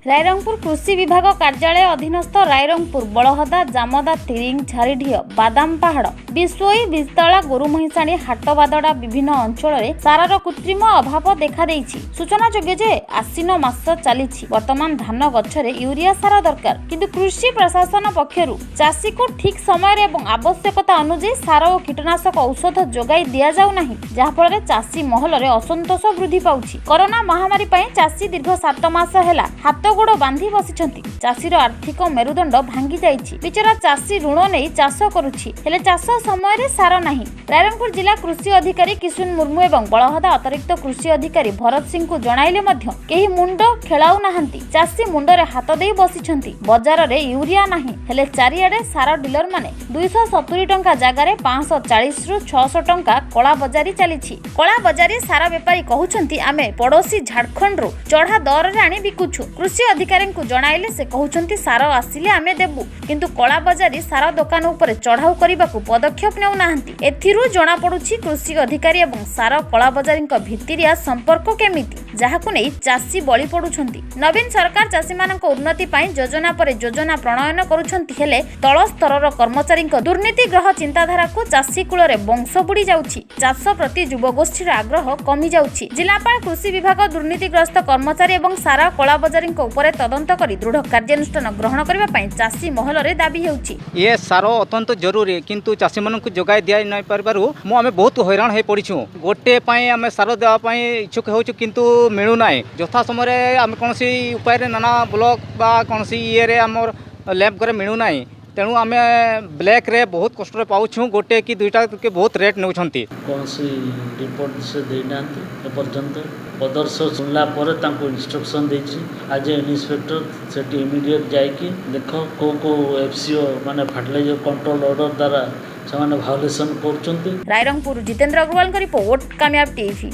रायरंगपुर कृषि विभाग कार्यालय अधीनस्थ रायरंगपुर बड़हदा जामदा तिरिंग झारीढीह बादाम पहाड़ बिशोई बिस्तला गोरु महिषाणी हाटबादड़ा विभिन्न अंचल में सारार कृत्रिम अभाव देखा देइछि। सूचनायोग्य जे आश्विन मास चली वर्तमान धान गछरे यूरिया सार दरकार किंतु कृषि प्रशासन पक्षरु चाषी को ठीक समय एवं आवश्यकता अनुसार सार और कीटनाशक औषध जोगाई दिया जाउ नाही, जहा फल चाषी महल में असंतोष वृद्धि पाउछि। कोरोना महामारी पई चाषी दीर्घ 7 मास हेला हाथ गोड़ बांधी बसिछंती। चाषीर आर्थिक मेरुदंड भांगी जाइछि। बिचरा चाषी ऋण नहीं चाष करुछि हेले चाष समय रे सार नाही। रायरंगपुर जिला कृषि अधिकारी किशुन मुर्मू एवं बड़हदा अतिरिक्त कृषि अधिकारी भरत सिंह को जणाइले मध्य केही मुंड खेलाउ नाहंती। चाषी मुंडरे हाथ देई बसिछंती। बाजार रे यूरिया नाही हेले चारिआडे सार डीलर माने 270 टंका जगह रे 540 रु 600 टंका कला बजारी चलीछि। कला बजारी सार व्यापारी कहउछंती आमे पड़ोसी झारखंड रो चढ़ा दर रे आनी बिकुछु। कृषि अधिकारी को जणाइले से कहउछंती सार आसिले आमे देबु किंतु कला बजारी सार दुकान ऊपर चढ़ाऊ करबाकू पदक्षेप नेउ नाहंती। एथिरु जणा पडुछि कृषि अधिकारी एवं सार कला बजारीक भित्तिरिया संपर्क केमिति जाहाकू नै चाषी बळी पडुछंती। नवीन सरकार चाषी मानक उन्नति पई योजना पर योजना प्रणयन करूछंती हेले तळ स्तरर कर्मचारीक दुर्नीतिग्रह चिंताधारा को चाषी कूल रे वंश बुड़ी जाउछि। चाष प्रति युवगोष्ठीर आग्रह कमी जाउछि। जिलापाल कृषि विभाग दुर्नीतिग्रस्त कर्मचारी एवं सारा कला बजारीक उपरे तदंत करी दृढ़ कार्यानुष्ठान ग्रहण करबा पई चाषी महल रे दाबी हेउछि। ये सार अत्यंत जरूरी किंतु चाषी मानक जोगाई दिया नै परबारु मु आमे बहुत हैरान हे पड़िछु। गोटे पई आमे सार देवा पई इच्छुक हेउछु किंतु मिलु नाय। यथा समय रे आमे कोनसी उपाय रे नाना ब्लॉक बा कोनसी ये रे हमर लैब करे मिलु नाय। तेणु आमे ब्लैक रे बहुत कष्ट रे पाउछु। गोटे कि दुईटा के बहुत रेट नेउछंती। कोनसी रिपोर्ट से देनांती पर्यंत प्रदर्श सुनला पर तांको इंस्ट्रक्शन देछि। आज इंस्पेक्टर सेठी इमीडिएट जाइकी देखो को एफसीओ माने फर्टिलाइजर कंट्रोल ऑर्डर द्वारा से माने वायोलेशन करछंती। रायरंगपुर जितेंद्र अग्रवाल का रिपोर्ट कामयाब टीवी।